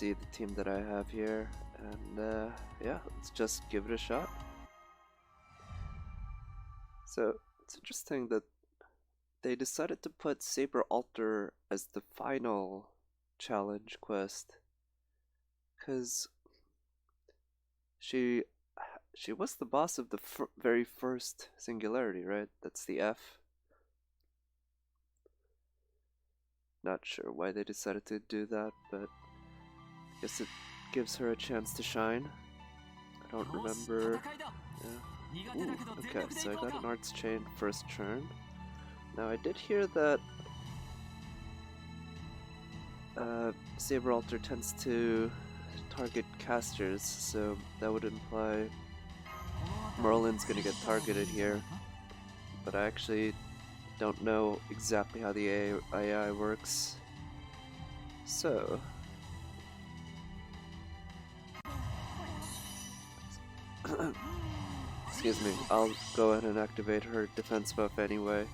see the team that I have here, and yeah, let's just give it a shot. So it's interesting that they decided to put Saber Alter as the final challenge quest, because she was the boss of the very first singularity, right? That's the F. Not sure why they decided to do that, but I guess it gives her a chance to shine. I don't remember. Yeah. Ooh, okay, so I got an Arts Chain first turn. Now I did hear that Saber Alter tends to target casters, so that would imply Merlin's gonna get targeted here. But I actually don't know exactly how the AI works. So excuse me, I'll go ahead and activate her defense buff anyway.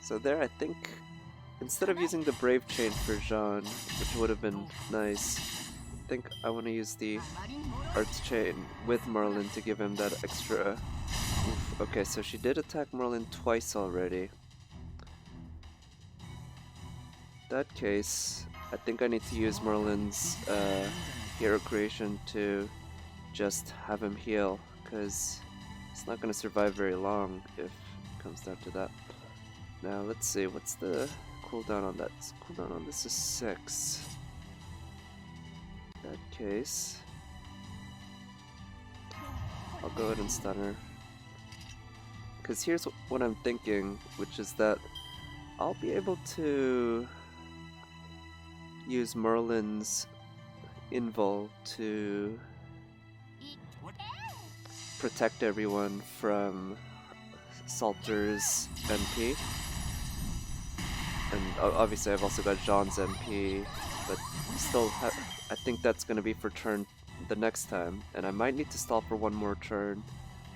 So there, I think, instead of using the Brave Chain for Jean, which would have been nice, I think I want to use the Arts Chain with Merlin to give him that extra. Oof. Okay, so she did attack Merlin twice already. In that case, I think I need to use Merlin's hero creation to just have him heal, because he's not going to survive very long if it comes down to that. Now let's see, what's the cooldown on that? Cooldown on this is 6. In that case, I'll go ahead and stun her. Because here's what I'm thinking, which is that I'll be able to use Merlin's invul to protect everyone from Salter's MP. And obviously I've also got Jean's MP, but still I think that's going to be for turn the next time, and I might need to stall for one more turn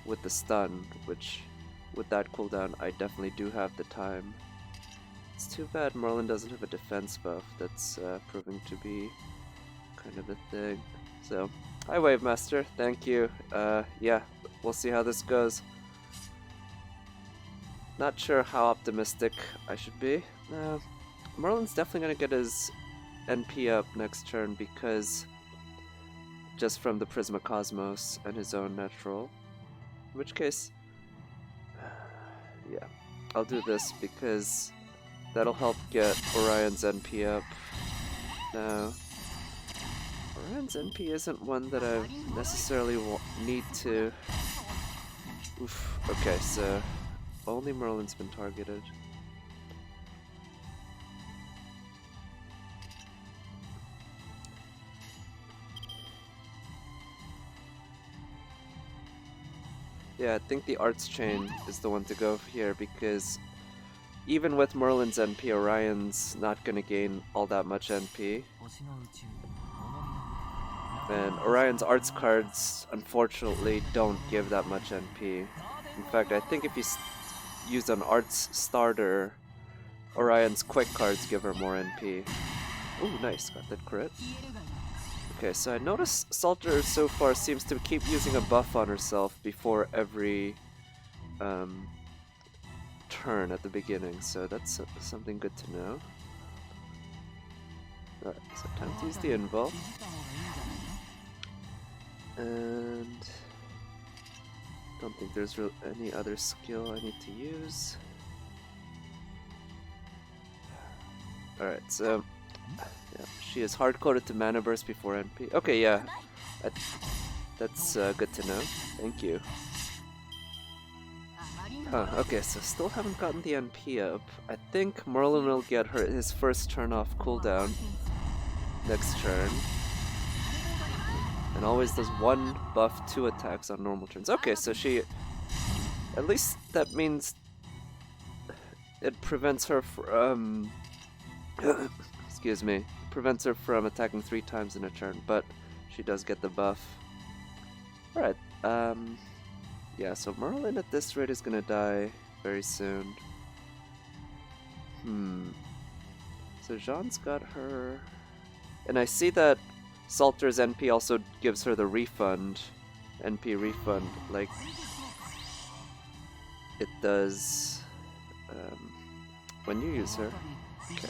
with the stun, which with that cooldown I definitely do have the time. It's too bad Merlin doesn't have a defense buff. That's proving to be kind of a thing. So, hi Wave Master, thank you. Yeah, we'll see how this goes. Not sure how optimistic I should be. Merlin's definitely gonna get his NP up next turn because just from the Prisma Cosmos and his own natural. In which case, yeah, I'll do this because that'll help get Orion's NP up. Now, Orion's NP isn't one that I necessarily need to. Oof. Okay, so only Merlin's been targeted. Yeah, I think the Arts Chain is the one to go here because even with Merlin's NP, Orion's not going to gain all that much NP. And Orion's Arts cards, unfortunately, don't give that much NP. In fact, I think if you use an Arts starter, Orion's quick cards give her more NP. Ooh, nice, got that crit. Okay, so I noticed Salter so far seems to keep using a buff on herself before every turn at the beginning, so that's something good to know. Alright, so time to use the invul. And don't think there's any other skill I need to use. Alright, so yeah, she is hard-coded to Mana Burst before NP. Okay, yeah, that's good to know. Thank you. Huh, okay, so still haven't gotten the NP up. I think Merlin will get his first turn off cooldown next turn. And always does 1 buff, 2 attacks on normal turns. Okay, so she... At least that means it prevents her from... excuse me. Prevents her from attacking 3 times in a turn, but she does get the buff. Alright, yeah, so Merlin at this rate is gonna die very soon. So Jean's got her... And I see that Salter's NP also gives her the refund. NP refund, like it does when you use her. Okay.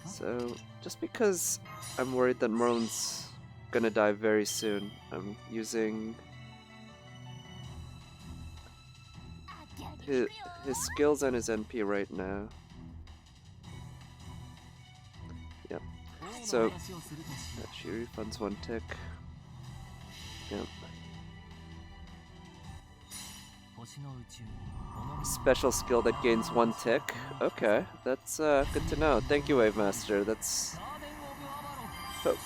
So, just because I'm worried that Merlin's gonna die very soon, I'm using his skills and his NP right now. Yep. So, she refunds 1 tick. Yep. Special skill that gains 1 tick. Okay, that's good to know. Thank you, Wave Master. That's... Oh.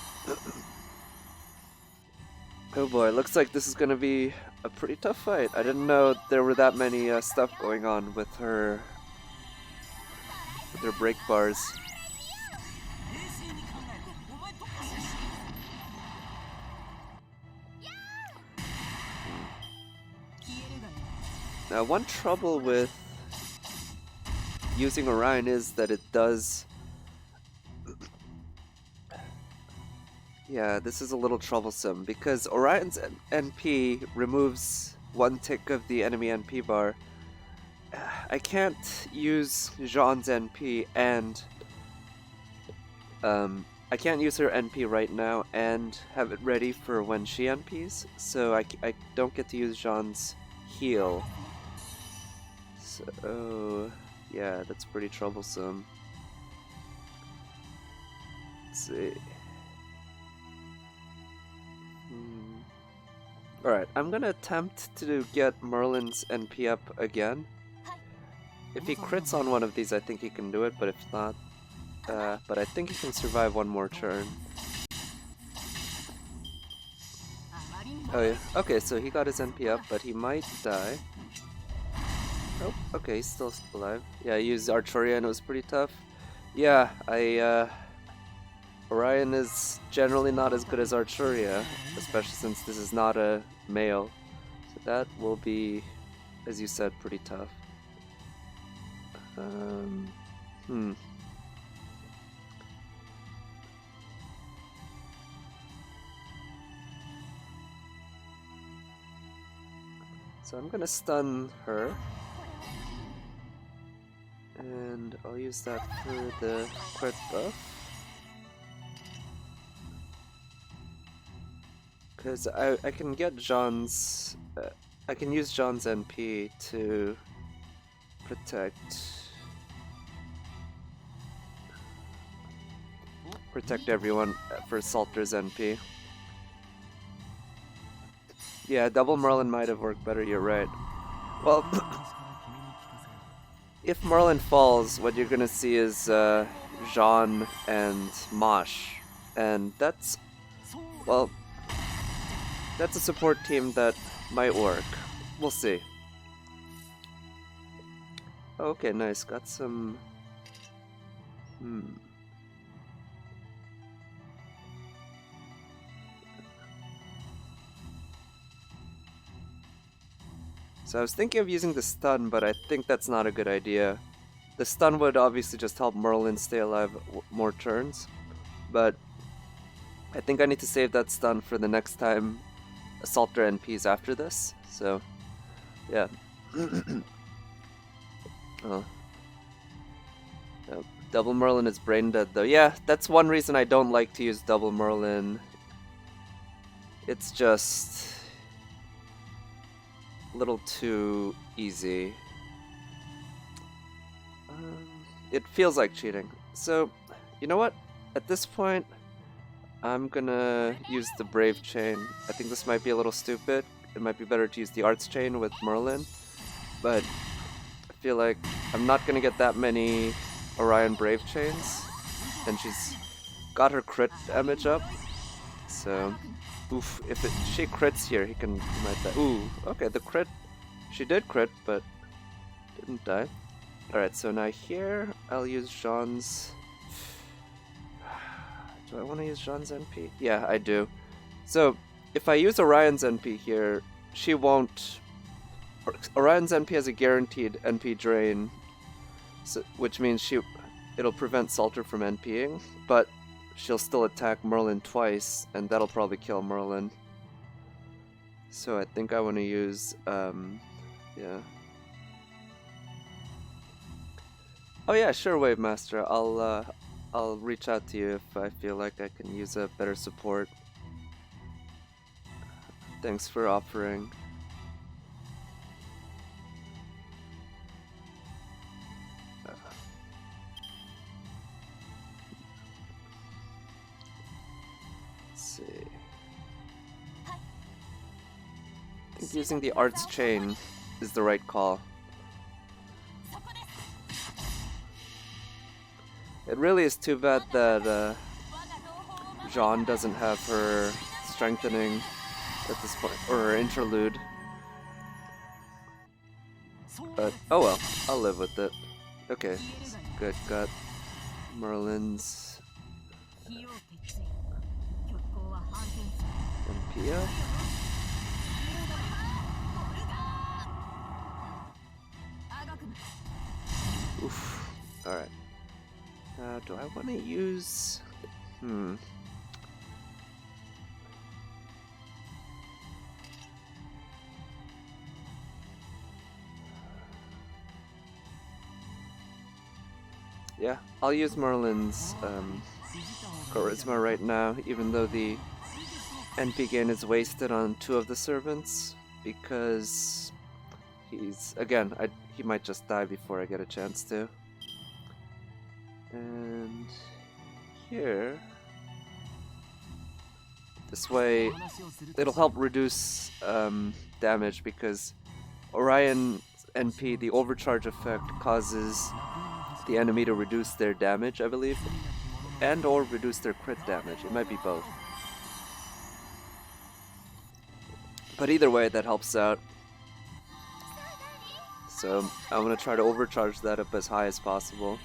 Oh boy, looks like this is gonna be a pretty tough fight. I didn't know there were that many stuff going on with her break bars. Now, one trouble with using Orion is that it does... Yeah, this is a little troublesome, because Orion's NP removes 1 tick of the enemy NP bar. I can't use Jean's NP and... I can't use her NP right now and have it ready for when she NPs, so I don't get to use Jean's heal. So, yeah, that's pretty troublesome. Let's see. Alright, I'm gonna attempt to get Merlin's NP up again. If he crits on one of these, I think he can do it, but if not... but I think he can survive 1 more turn. Oh yeah, okay, so he got his NP up, but he might die. Oh, okay, he's still alive. Yeah, I used Arturia and it was pretty tough. Yeah, Orion is generally not as good as Arturia, especially since this is not a male. So that will be, as you said, pretty tough. So I'm gonna stun her. And I'll use that for the crit buff. Because I can get Jean's... I can use Jean's NP to protect everyone for Salter's NP. Yeah, double Merlin might have worked better, you're right. Well, if Merlin falls, what you're gonna see is Jean and Mosh. And that's... well... that's a support team that might work. We'll see. Okay, nice. Got some... So I was thinking of using the stun, but I think that's not a good idea. The stun would obviously just help Merlin stay alive more turns, but I think I need to save that stun for the next time Salter NPs after this, so yeah. Oh. Double Merlin is brain dead though. Yeah, that's one reason I don't like to use double Merlin. It's just a little too easy. It feels like cheating. So, you know what? At this point, I'm gonna use the Brave Chain. I think this might be a little stupid. It might be better to use the Arts Chain with Merlin, but I feel like I'm not gonna get that many Orion Brave Chains, and she's got her crit damage up, so oof, if she crits here, he might die. Ooh, okay, the crit, she did crit, but didn't die. Alright, so now here, I'll use Jean's... Do I want to use Jean's NP? Yeah, I do. So, if I use Orion's NP here, she won't... Orion's NP has a guaranteed NP drain, so, which means it'll prevent Salter from NPing, but she'll still attack Merlin twice, and that'll probably kill Merlin. So I think I want to use, yeah. Oh yeah, sure, Wave Master. I'll reach out to you if I feel like I can use a better support. Thanks for offering. Let's see. I think using the Arts Chain is the right call. It really is too bad that Jean doesn't have her strengthening at this point, or her interlude. But oh well, I'll live with it. Okay, good. Got Merlin's MP up. Oof. All right. Do I want to use? Yeah, I'll use Merlin's charisma right now, even though the NP gain is wasted on 2 of the servants, because he's, again, he might just die before I get a chance to. And here, this way, it'll help reduce damage, because Orion NP, the overcharge effect, causes the enemy to reduce their damage, I believe, and or reduce their crit damage. It might be both. But either way, that helps out. So I'm gonna try to overcharge that up as high as possible.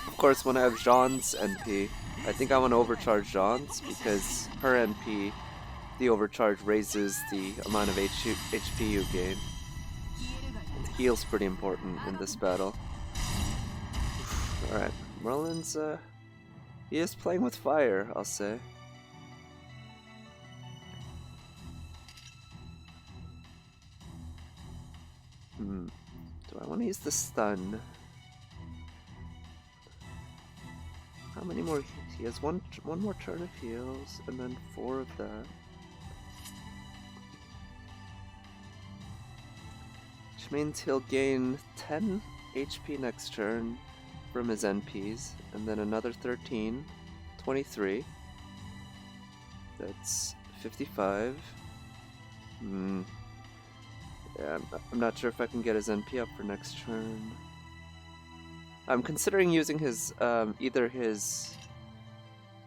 Of course, when I have Jean's NP, I think I want to overcharge Jean's, because her NP, the overcharge, raises the amount of HP you gain. Heal's pretty important in this battle. Alright, Merlin's, he is playing with fire, I'll say. Do I want to use the stun? How many more? He has one more turn of heals, and then 4 of that. Which means he'll gain 10 HP next turn from his NPs, and then another 13, 23. That's 55. Yeah, I'm not sure if I can get his NP up for next turn. I'm considering using his, either his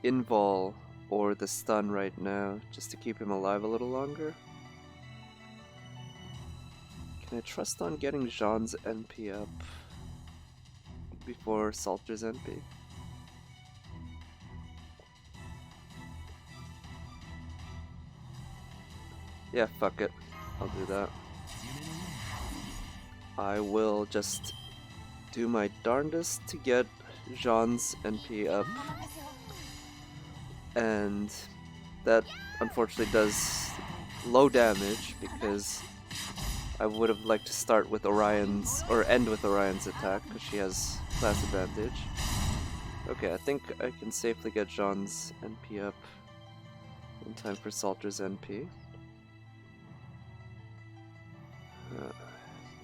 invul or the stun right now, just to keep him alive a little longer. Can I trust on getting Jean's NP up before Salter's NP? Yeah, fuck it. I'll do that. I will just do my darndest to get Jean's NP up. And that unfortunately does low damage, because I would have liked to start with Orion's, or end with Orion's attack, because she has class advantage. Okay, I think I can safely get Jean's NP up in time for Salter's NP.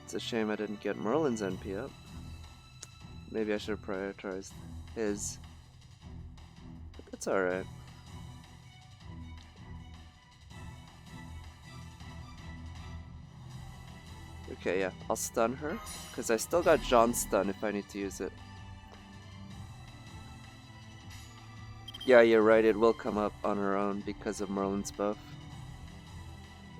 It's a shame I didn't get Merlin's NP up. Maybe I should have prioritized his. But that's alright. Okay, yeah, I'll stun her, because I still got Jean's stun if I need to use it. Yeah, you're right, it will come up on her own because of Merlin's buff.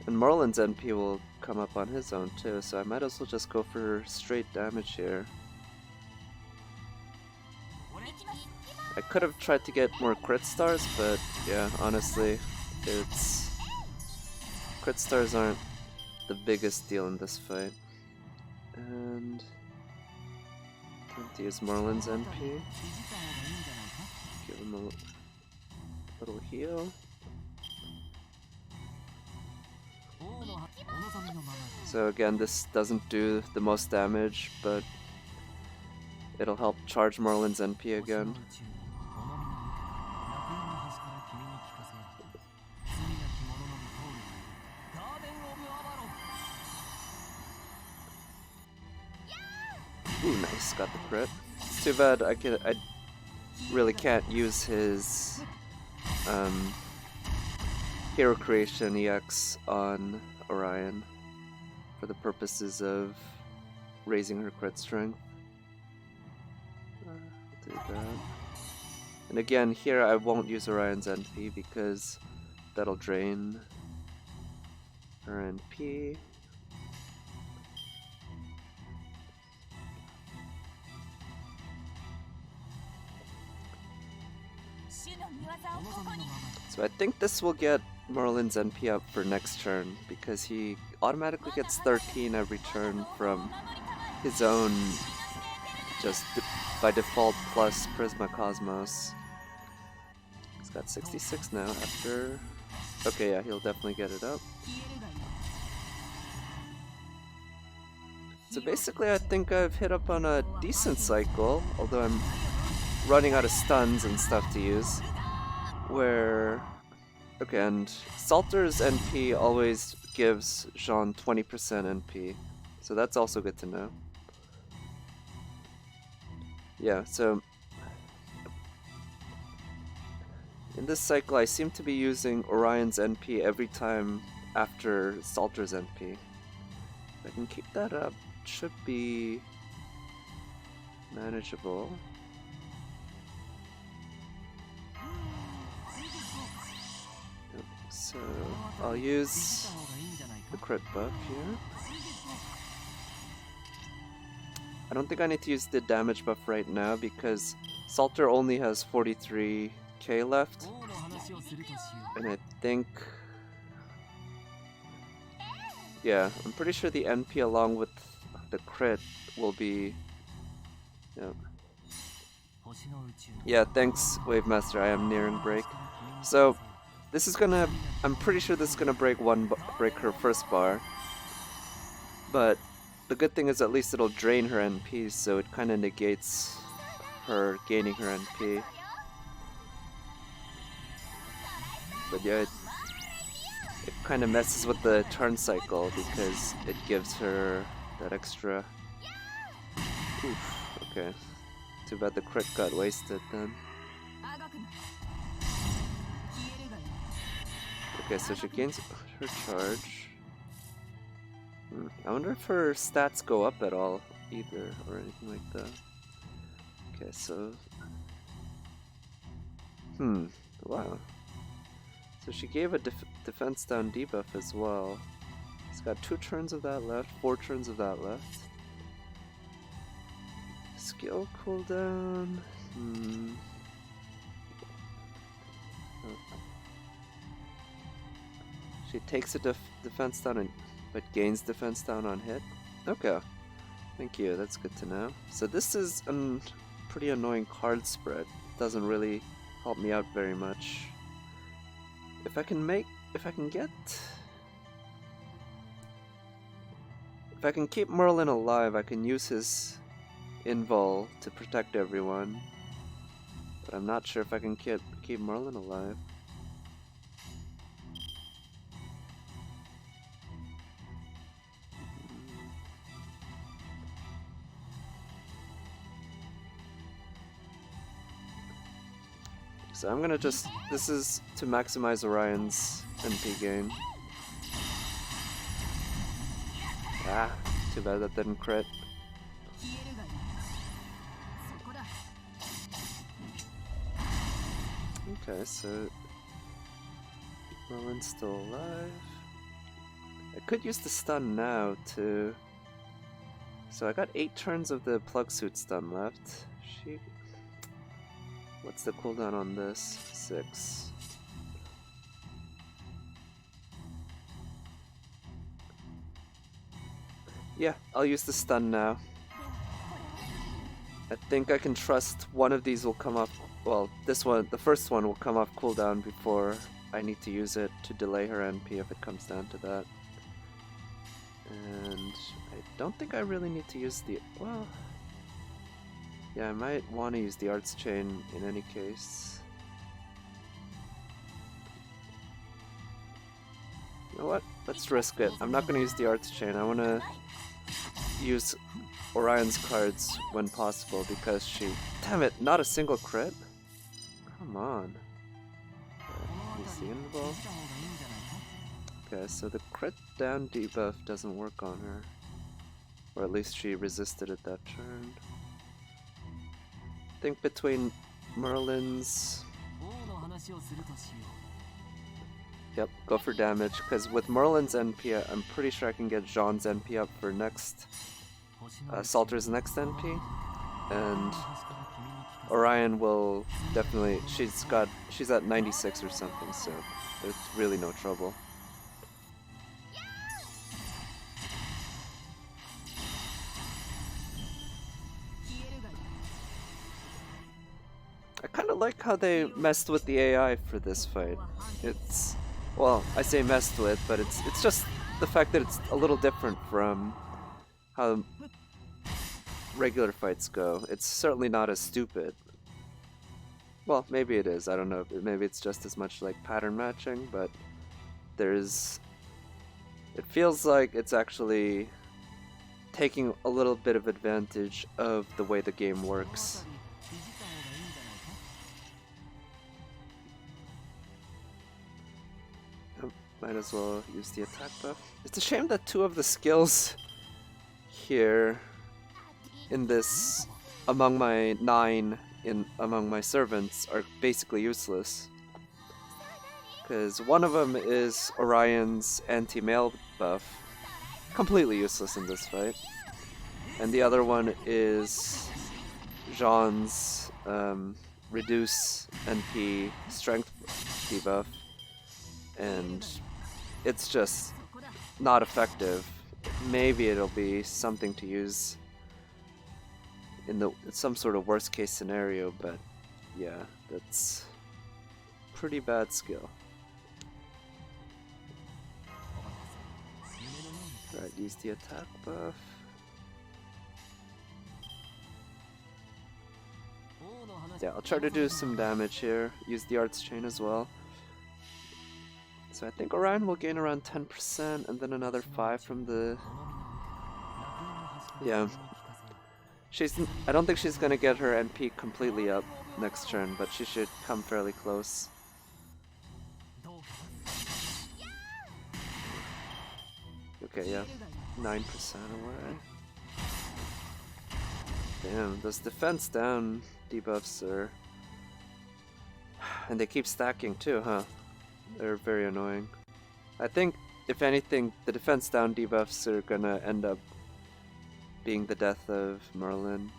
And Merlin's NP will come up on his own too, so I might as well just go for straight damage here. I could have tried to get more crit stars, but yeah, honestly, crit stars aren't the biggest deal in this fight. And Can't use Merlin's NP. Give him a little heal. So again, this doesn't do the most damage, but it'll help charge Merlin's NP again. Ooh, nice, got the crit. It's too bad I really can't use his hero creation EX on Orion for the purposes of raising her crit strength. Do that. And again, here I won't use Orion's NP because that'll drain her NP. So I think this will get Merlin's NP up for next turn because he automatically gets 13 every turn from his own just by default plus Prisma Cosmos. He's got 66 now after... Okay, yeah, he'll definitely get it up. So basically I think I've hit up on a decent cycle, although I'm running out of stuns and stuff to use. Where... Okay, and Salter's NP always gives Jean 20% NP, so that's also good to know. Yeah, so in this cycle I seem to be using Orion's NP every time after Salter's NP. If I can keep that up, it should be manageable. So I'll use the crit buff here. I don't think I need to use the damage buff right now because Salter only has 43k left. And I think... Yeah, I'm pretty sure the NP along with the crit will be... Yeah, thanks Wavemaster, I am nearing break. So... This is gonna... I'm pretty sure this is gonna break her first bar. But the good thing is at least it'll drain her NP, so it kinda negates her gaining her NP. But yeah, it kinda messes with the turn cycle because it gives her that extra... Oof, okay. Too bad the crit got wasted then. Okay, so she gains her charge. I wonder if her stats go up at all, either, or anything like that. Okay, so... wow. So she gave a defense down debuff as well. She's got 2 turns of that left, 4 turns of that left. Skill cooldown... She takes a defense down but gains defense down on hit. Okay, thank you, that's good to know. So this is a pretty annoying card spread. Doesn't really help me out very much. If I can keep Merlin alive, I can use his invul to protect everyone. But I'm not sure if I can keep Merlin alive. So I'm gonna just... This is to maximize Orion's NP gain. Ah, too bad that didn't crit. Okay, so... Merlin's still alive. I could use the stun now to... So I got 8 turns of the plug suit stun left. What's the cooldown on this? 6. Yeah, I'll use the stun now. I think I can trust one of these will come off. Well, this one, the first one, will come off cooldown before I need to use it to delay her NP if it comes down to that. And I don't think I really need to use the... well... yeah, I might want to use the Arts Chain in any case. You know what? Let's risk it. I'm not going to use the Arts Chain. I want to use Orion's cards when possible because she... damn it, not a single crit? Come on. Okay, is the invul? Okay, so the crit down debuff doesn't work on her. Or at least she resisted it that turn. I think between Merlin's... yep, go for damage, because with Merlin's NP, I'm pretty sure I can get Jean's NP up for next... Salter's next NP. And Orion will definitely... she's at 96 or something, so there's really no trouble. I kind of like how they messed with the AI for this fight. It's... well, I say messed with, but it's just the fact that it's a little different from how regular fights go. It's certainly not as stupid. Well, maybe it is, I don't know. Maybe it's just as much like pattern matching, but there's... it feels like it's actually taking a little bit of advantage of the way the game works. Might as well use the attack buff. It's a shame that two of the skills here in this among my 9 among my servants are basically useless. Because one of them is Orion's anti-mail buff, completely useless in this fight. And the other one is Jean's reduce NP strength debuff. And it's just not effective. Maybe it'll be something to use in some sort of worst case scenario, but yeah, that's pretty bad skill. Right, use the attack buff. Yeah, I'll try to do some damage here. Use the Arts Chain as well. So I think Orion will gain around 10% and then another 5 from the... yeah. I don't think she's gonna get her NP completely up next turn, but she should come fairly close. Okay, yeah. 9% away. Damn, those defense down debuffs are... and they keep stacking too, huh? They're very annoying. I think, if anything, the defense down debuffs are gonna end up being the death of Merlin.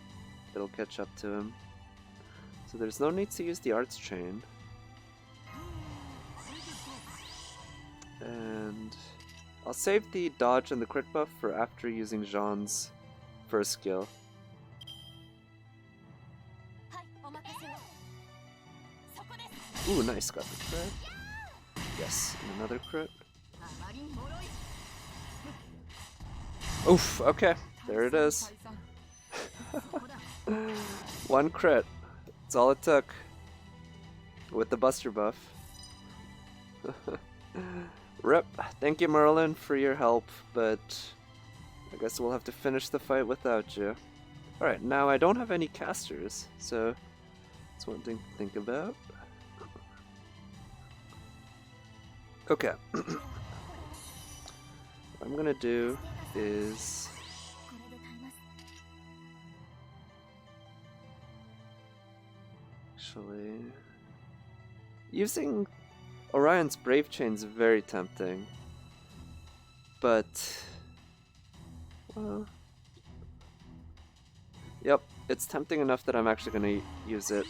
It'll catch up to him. So there's no need to use the Arts Chain. And I'll save the dodge and the crit buff for after using Jean's first skill. Ooh, nice, got the crit. Yes, and another crit. Oof, okay, there it is. One crit. That's all it took. With the Buster buff. Rip. Thank you, Merlin, for your help, but I guess we'll have to finish the fight without you. Alright, now I don't have any casters, so that's one thing to think about. Okay. What I'm gonna do is... actually... using Orion's Brave Chain is very tempting. But... well... yep, it's tempting enough that I'm actually gonna use it.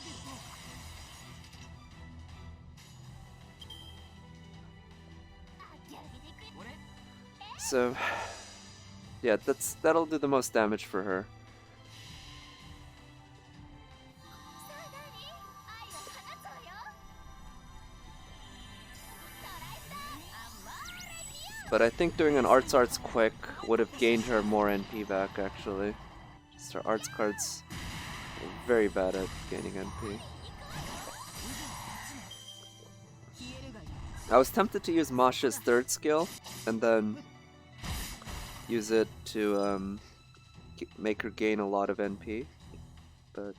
So, yeah, that'll do the most damage for her. But I think doing an arts quick would have gained her more NP back, actually. Just her arts cards are very bad at gaining NP. I was tempted to use Masha's third skill, and then use it to make her gain a lot of NP, but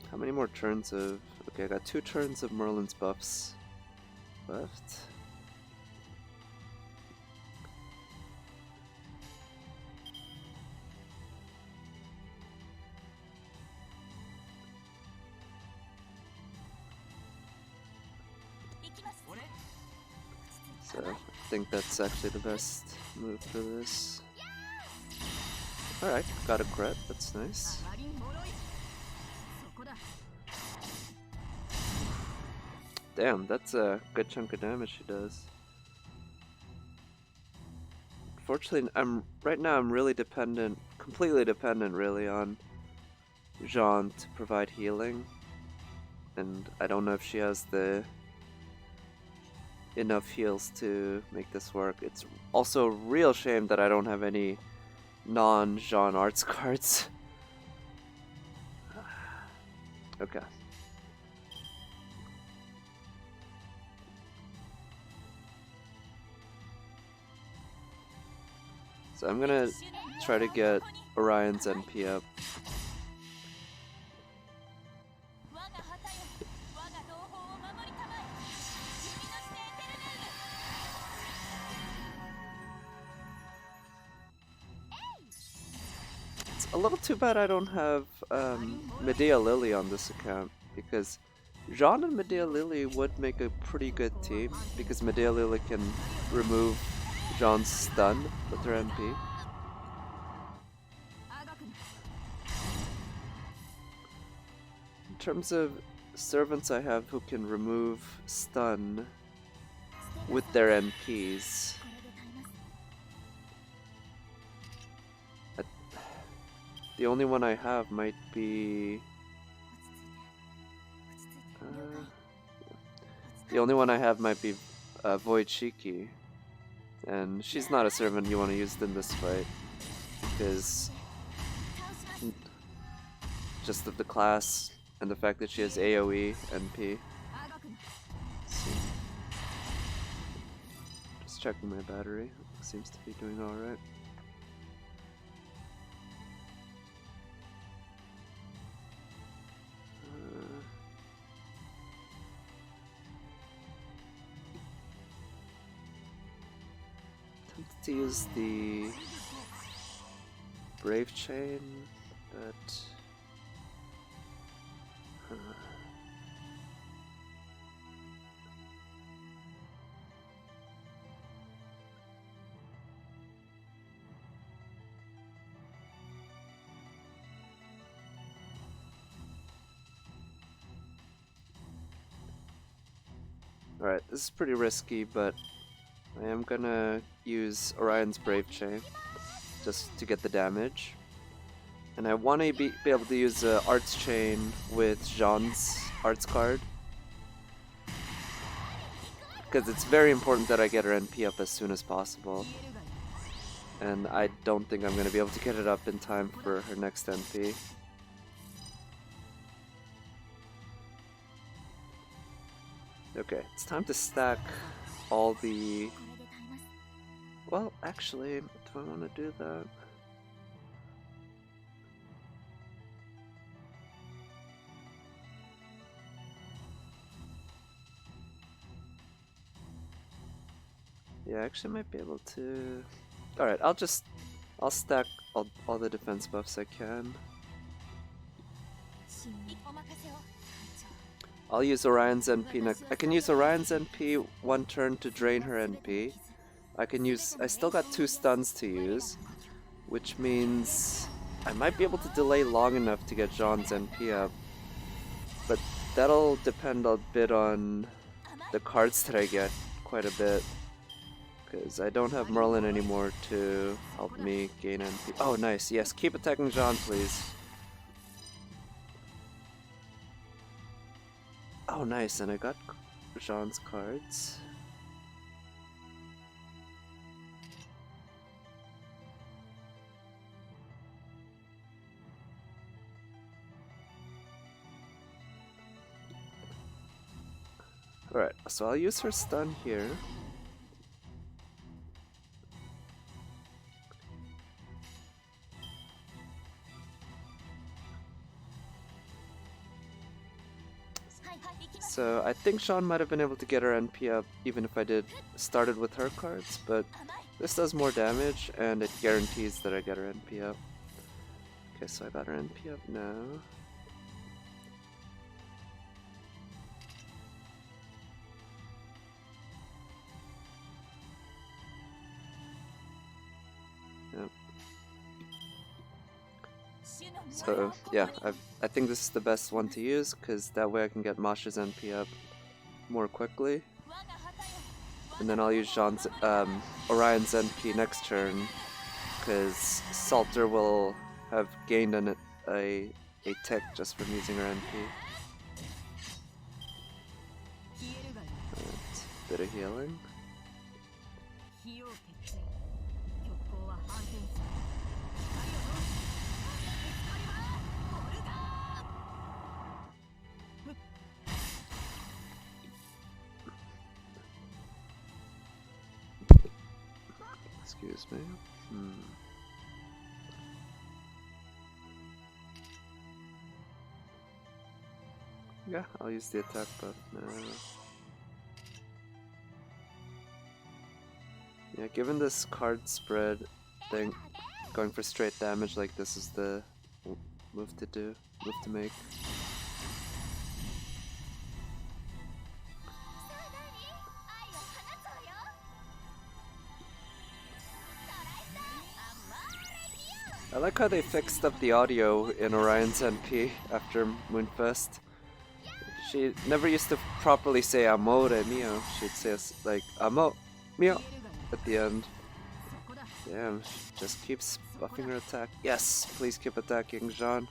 how many more turns of... Okay, I got 2 turns of Merlin's buffs left. So I think that's actually the best move for this. Alright, got a crit, that's nice. Damn, that's a good chunk of damage she does. Unfortunately, right now I'm really dependent, completely dependent really on Jean to provide healing. And I don't know if she has the enough heals to make this work. It's also a real shame that I don't have any non-Jean arts cards. Okay. So I'm gonna try to get Orion's NP up. It's a little too bad I don't have Medea Lily on this account, because Jean and Medea Lily would make a pretty good team, because Medea Lily can remove Jean's stun with her MP. In terms of servants I have who can remove stun with their MPs, the only one I have might be... the only one I have might be Void Shiki. And she's not a servant you want to use in this fight, because just of the class and the fact that she has AoE NP. Just checking my battery, it seems to be doing alright. To use the Brave Chain, but alright, this is pretty risky, but I am gonna use Orion's Brave Chain just to get the damage. And I want to be able to use Arts Chain with Jean's Arts card, because it's very important that I get her NP up as soon as possible. And I don't think I'm going to be able to get it up in time for her next NP. Okay, it's time to stack all the... Well, actually, do I want to do that? Yeah, I actually might be able to... Alright, I'll stack all the defense buffs I can. I'll use Orion's NP next. I can use Orion's NP one turn to drain her NP. I still got 2 stuns to use, which means I might be able to delay long enough to get Jean's NP up. But that'll depend a bit on the cards that I get, quite a bit. Because I don't have Merlin anymore to help me gain NP. Oh, nice. Yes, keep attacking Jean, please. Oh, nice, and I got Jean's cards. Alright, so I'll use her stun here. So I think Sean might have been able to get her NP up even if I started with her cards, but this does more damage and it guarantees that I get her NP up. Okay, so I got her NP up now. Yep. So yeah, I think this is the best one to use because that way I can get Masha's NP up more quickly. And then I'll use Jean's, Orion's NP next turn because Salter will have gained a tick just from using her NP. Right, bit of healing. Excuse me. Yeah, I'll use the attack buff now. Yeah, given this card spread thing, going for straight damage like this is the move to make. I like how they fixed up the audio in Orion's NP after Moonfest. She never used to properly say amore mio. She'd say like amo mio at the end. Damn, she just keeps buffing her attack. Yes, please keep attacking Jean.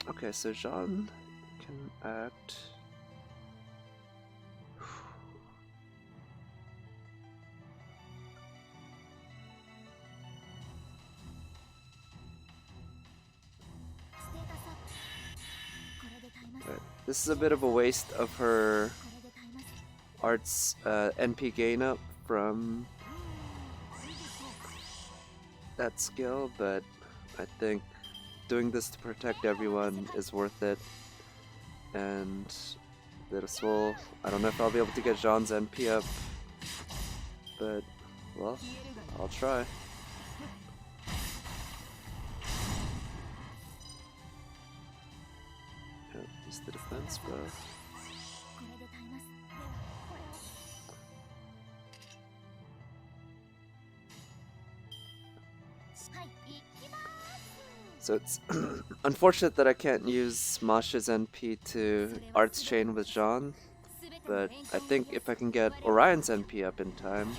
Okay, so Jean can act. Right. This is a bit of a waste of her art's NP gain up from that skill, but I think doing this to protect everyone is worth it. And this will, I don't know if I'll be able to get Jean's NP up, but well, I'll try. Use the defense buff. So it's unfortunate that I can't use Masha's NP to Arts Chain with Jean, but I think if I can get Orion's NP up in time,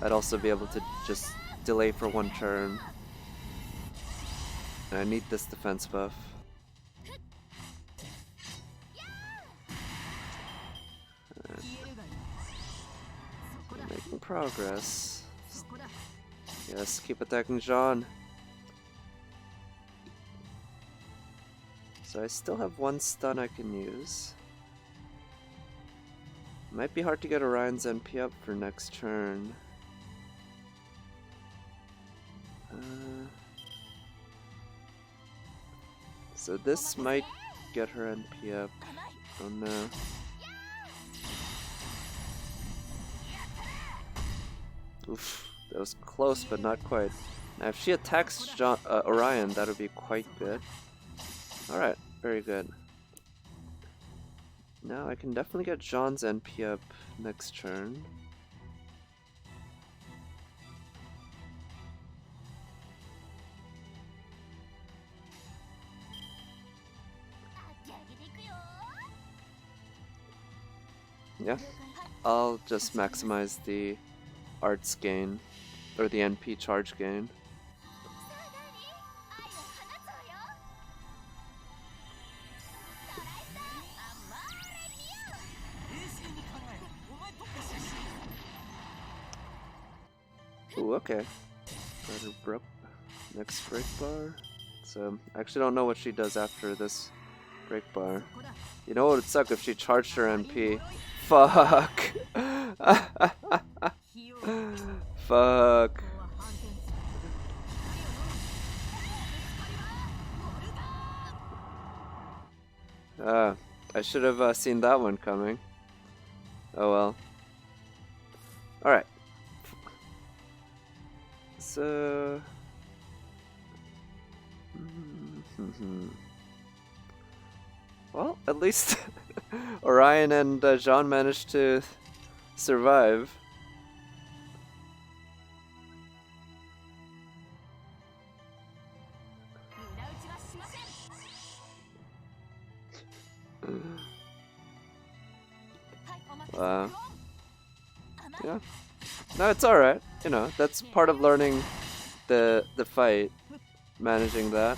I'd also be able to just delay for one turn. And I need this defense buff. Making progress. Yes, keep attacking Jean. So I still have one stun I can use. Might be hard to get Orion's NP up for next turn. So this might get her NP up. Oh no. Oof, that was close but not quite. Now if she attacks Orion, that would be quite good. Alright, very good. Now I can definitely get Jean's NP up next turn. Yeah, I'll just maximize the arts gain, or the NP charge gain. Ooh, okay. Got her broke. Next break bar. So I actually don't know what she does after this break bar. You know what would suck if she charged her NP. Fuck. Fuck. I should have seen that one coming. Oh well. Alright. So... well, at least Orion and Jean managed to survive. Yeah. No, it's alright. You know, that's part of learning the fight, managing that.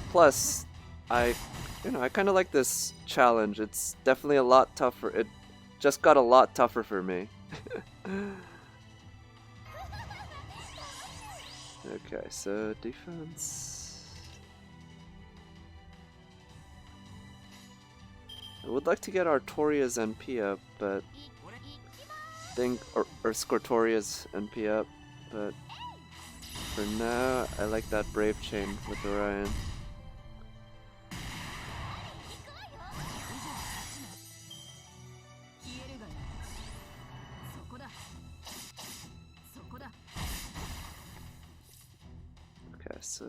Plus, I kind of like this challenge. It's definitely a lot tougher. It just got a lot tougher for me. Okay, so defense. I would like to get Artoria's NP up, but or Scortoria's NP up, but for now I like that Brave Chain with Orion. Okay, so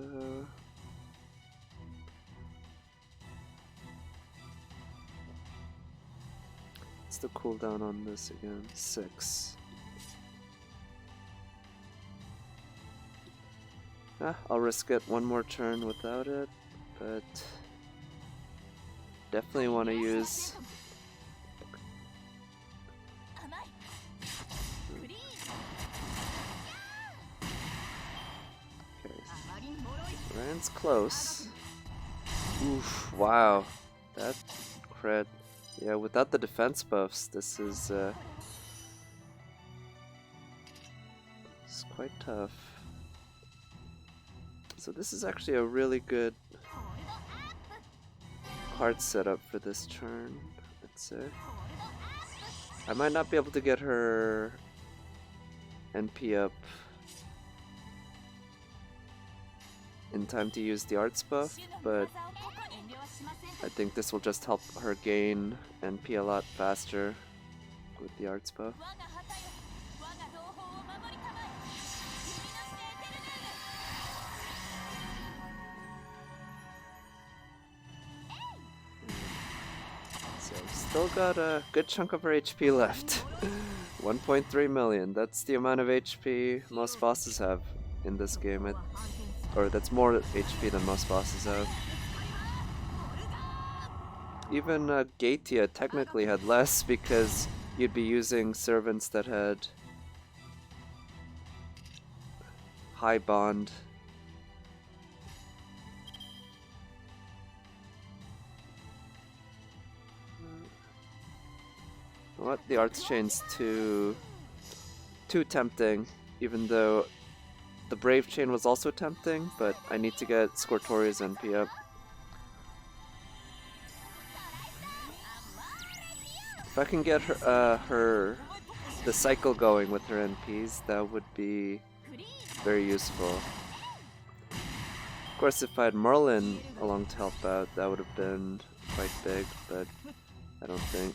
what's the cooldown on this again? 6. I'll risk it one more turn without it, but definitely want to use Ryan's close. Oof, wow. That crit. Yeah, without the defense buffs, this is it's quite tough. So this is actually a really good card setup for this turn, I'd say. I might not be able to get her NP up in time to use the arts buff, but I think this will just help her gain NP a lot faster with the arts buff. So still got a good chunk of her HP left. 1.3 million, that's the amount of HP most bosses have in this game. Or that's more HP than most bosses have. Even Gatia technically had less because you'd be using servants that had high bond. What? The arts chain's too tempting, even though the Brave Chain was also tempting, but I need to get Scortoria's NP up. If I can get her the cycle going with her NPs, that would be very useful. Of course, if I had Merlin along to help out, that would have been quite big, but I don't think.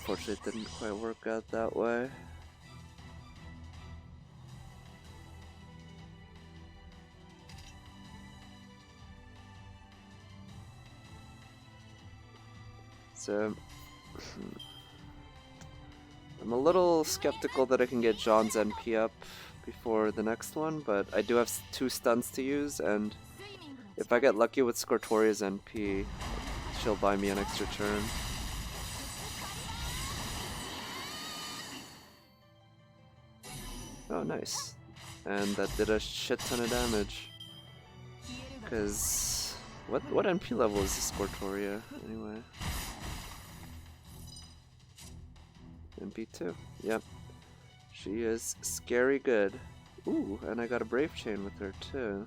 Unfortunately, it didn't quite work out that way. So, I'm a little skeptical that I can get Jean's NP up before the next one, but I do have 2 stuns to use, and if I get lucky with Scortoria's NP, she'll buy me an extra turn. Oh, nice. And that did a shit ton of damage. Because what NP level is this Scortoria, anyway? NP2. Yep. She is scary good. Ooh, and I got a Brave Chain with her too.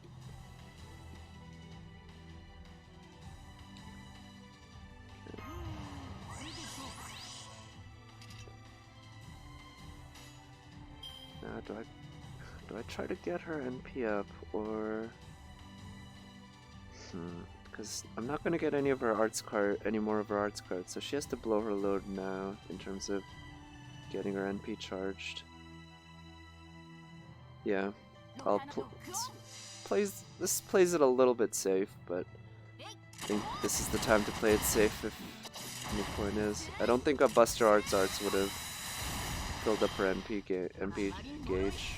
Now, do I try to get her NP up, or because I'm not gonna get any more of her arts cards, so she has to blow her load now in terms of getting her NP charged. Yeah, this plays it a little bit safe, but I think this is the time to play it safe if any point is. I don't think a Buster Arts would have filled up her NP gauge.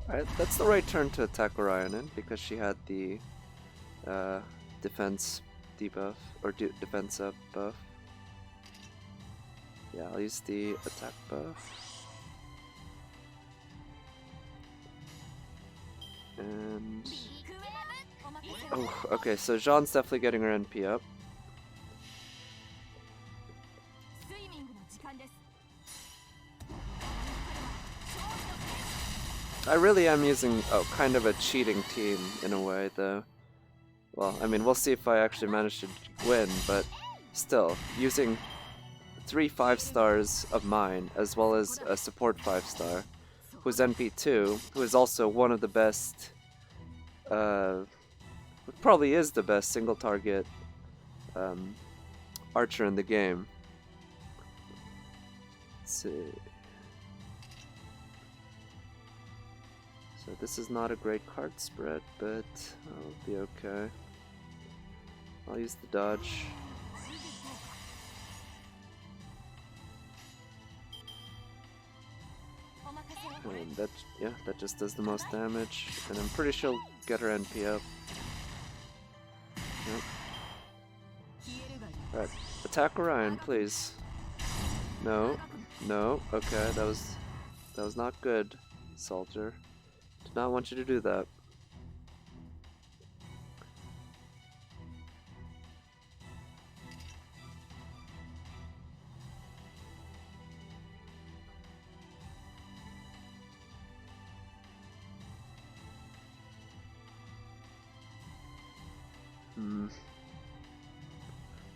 Alright, that's the right turn to attack Orion in, because she had the defense debuff, or defense up buff. Yeah, I'll use the attack buff. And... oh, okay, so Jean's definitely getting her NP up. I really am using kind of a cheating team in a way, though. Well, I mean, we'll see if I actually manage to win, but still, using 3 5-stars of mine, as well as a support 5-star, who's NP2, who is also one of the best, probably is the best single target archer in the game. Let's see. So this is not a great card spread, but I'll be okay. I'll use the dodge. And that just does the most damage, and I'm pretty sure she'll get her NP up. Yep. Alright, attack Orion, please. No, okay, that was not good, soldier. Did not want you to do that.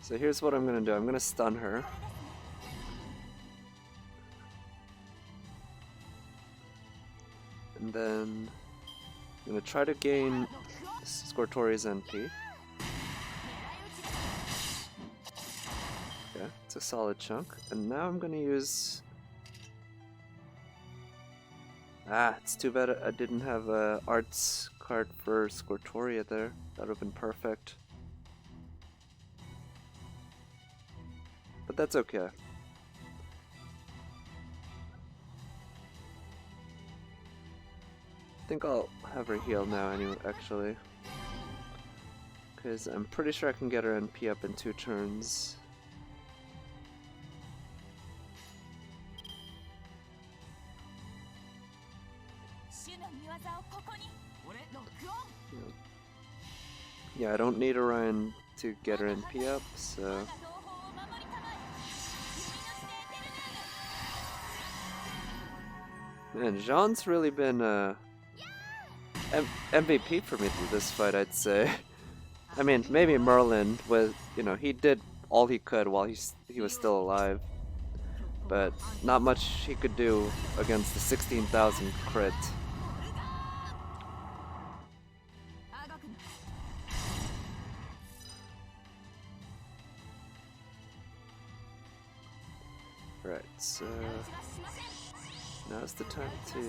So here's what I'm gonna do. I'm gonna stun her. And then I'm gonna try to gain Scortoria's NP. Yeah, it's a solid chunk. And now I'm gonna use... it's too bad I didn't have a arts card for Scortoria there. That would have been perfect. But that's okay. I think I'll have her heal now anyway, actually. Because I'm pretty sure I can get her NP up in 2 turns. Yeah, I don't need Orion to get her NP up, so... Man, Jean's really been MVP for me through this fight, I'd say. I mean, maybe Merlin was, he did all he could while he was still alive, but not much he could do against the 16,000 crit. Right, so now's the time to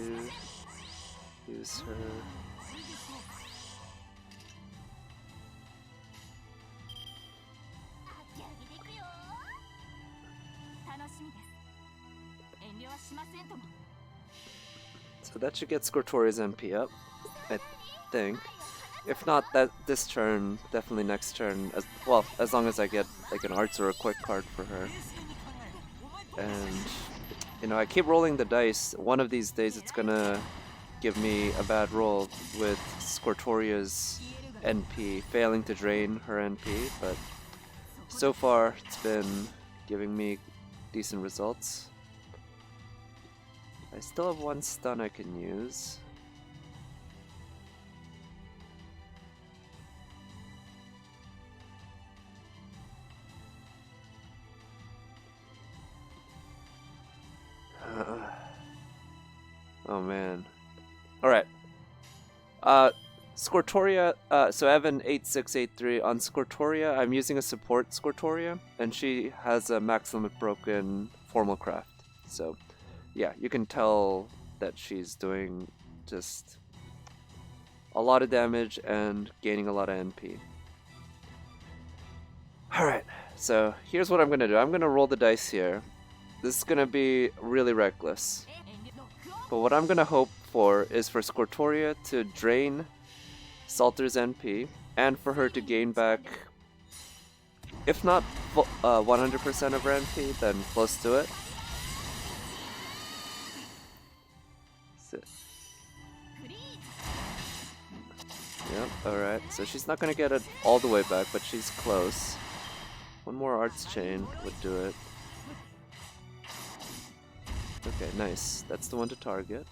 use her. So that should get Scortoria's NP up, I think. If not this turn, definitely next turn, as long as I get like an arts or a quick card for her. And I keep rolling the dice. One of these days it's gonna give me a bad roll with Scortoria's NP failing to drain her NP, but so far it's been giving me decent results. I still have one stun I can use. Oh man. Alright. Scortoria, so Evan 8683 on Scortoria, I'm using a support Scortoria, and she has a max limit broken formal craft. So yeah, you can tell that she's doing just a lot of damage and gaining a lot of NP. Alright, so here's what I'm gonna do. I'm gonna roll the dice here. This is gonna be really reckless. But what I'm gonna hope for is for Scortoria to drain Salter's NP, and for her to gain back, if not 100% of her NP, then close to it. Yep, alright, so she's not gonna get it all the way back, but she's close. One more Arts Chain would do it. Okay, nice. That's the one to target.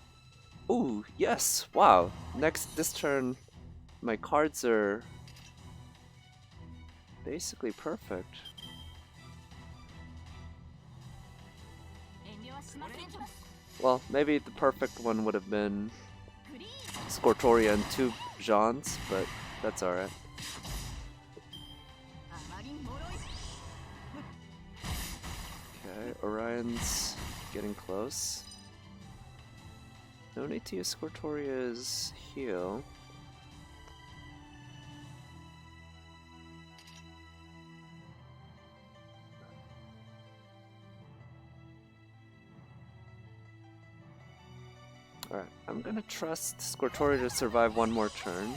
Ooh, yes! Wow! This turn, my cards are basically perfect. Well, maybe the perfect one would have been Scortoria and 2 Jeans, but that's alright. Okay, Orion's getting close. No need to use Scortoria's heal. Alright, I'm gonna trust Scortoria to survive one more turn.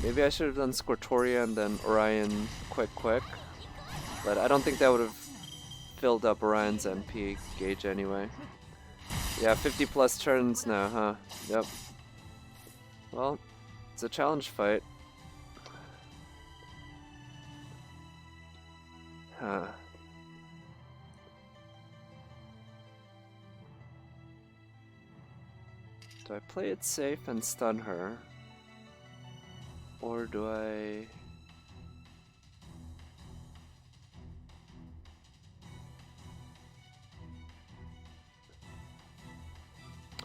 Maybe I should have done Scortoria and then Orion quick, but I don't think that would have filled up Orion's MP gauge anyway. Yeah, 50 plus turns now, huh? Yep. Well, it's a challenge fight. Huh. Do I play it safe and stun her? Or do I...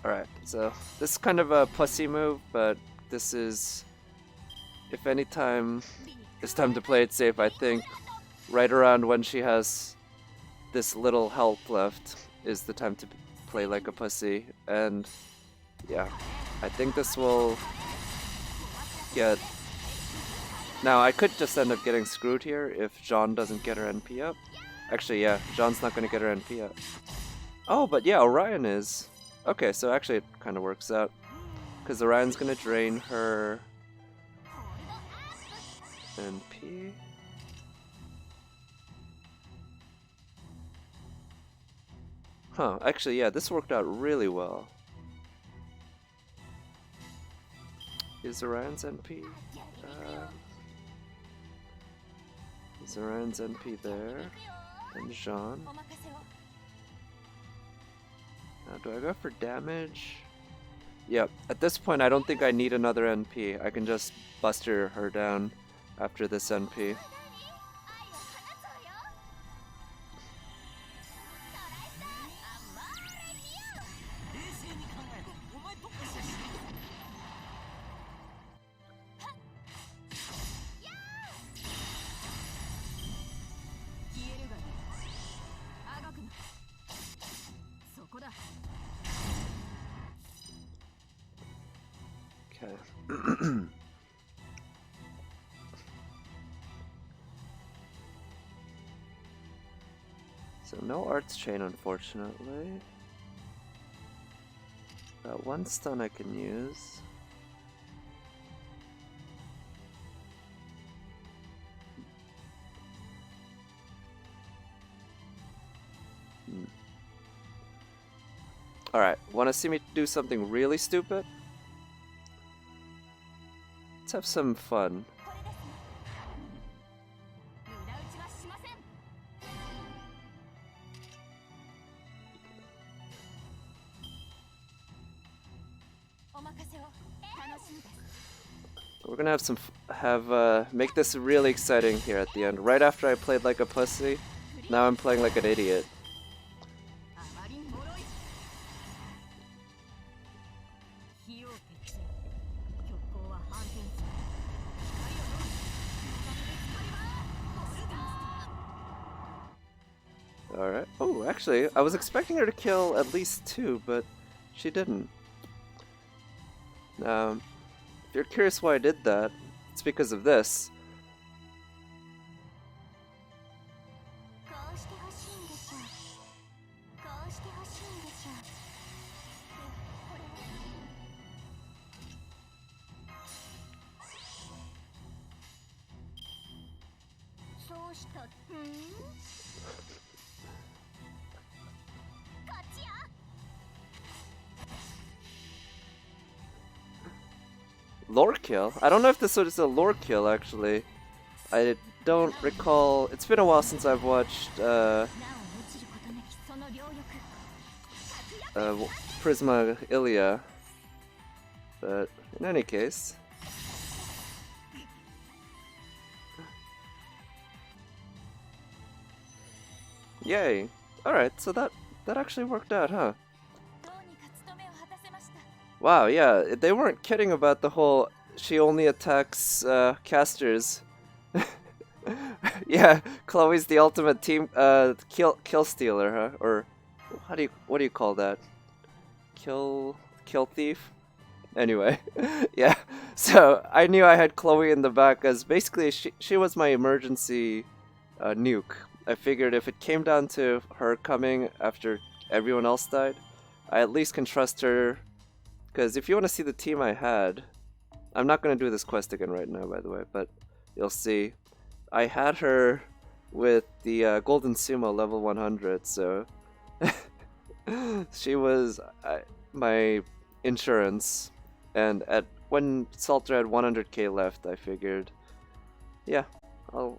Alright, so this is kind of a pussy move, but this is... If any time it's time to play it safe, I think right around when she has this little health left is the time to play like a pussy. And yeah, I think this will get... Now, I could just end up getting screwed here if Jean doesn't get her NP up. Actually, yeah, Jean's not going to get her NP up. Oh, but yeah, Orion is. Okay, so actually it kind of works out. Because Orion's going to drain her NP. Huh, actually, yeah, this worked out really well. Is Orion's NP? Is Orion's NP there? And Jean. Now, do I go for damage? Yep, at this point I don't think I need another NP. I can just buster her down after this NP. Okay. So no Arts Chain, unfortunately. Got one stun I can use. Alright, wanna see me do something really stupid? Let's have some fun. We're gonna have some make this really exciting here at the end. Right after I played like a pussy, now I'm playing like an idiot. Alright. Oh, actually, I was expecting her to kill at least 2, but she didn't. If you're curious why I did that, it's because of this. Lore kill? I don't know if this is a lore kill, actually. I don't recall. It's been a while since I've watched Prisma Ilia. But in any case. Yay! Alright, so that actually worked out, huh? Wow, yeah, they weren't kidding about the whole she only attacks casters. Yeah, Chloe's the ultimate team kill stealer, huh? Or what do you call that? Kill thief? Anyway, yeah. So I knew I had Chloe in the back as basically she was my emergency nuke. I figured if it came down to her coming after everyone else died, I at least can trust her. Because if you want to see the team I had, I'm not going to do this quest again right now, by the way, but you'll see. I had her with the Golden Sumo level 100, so she was my insurance. And when Salter had 100k left, I figued, yeah, or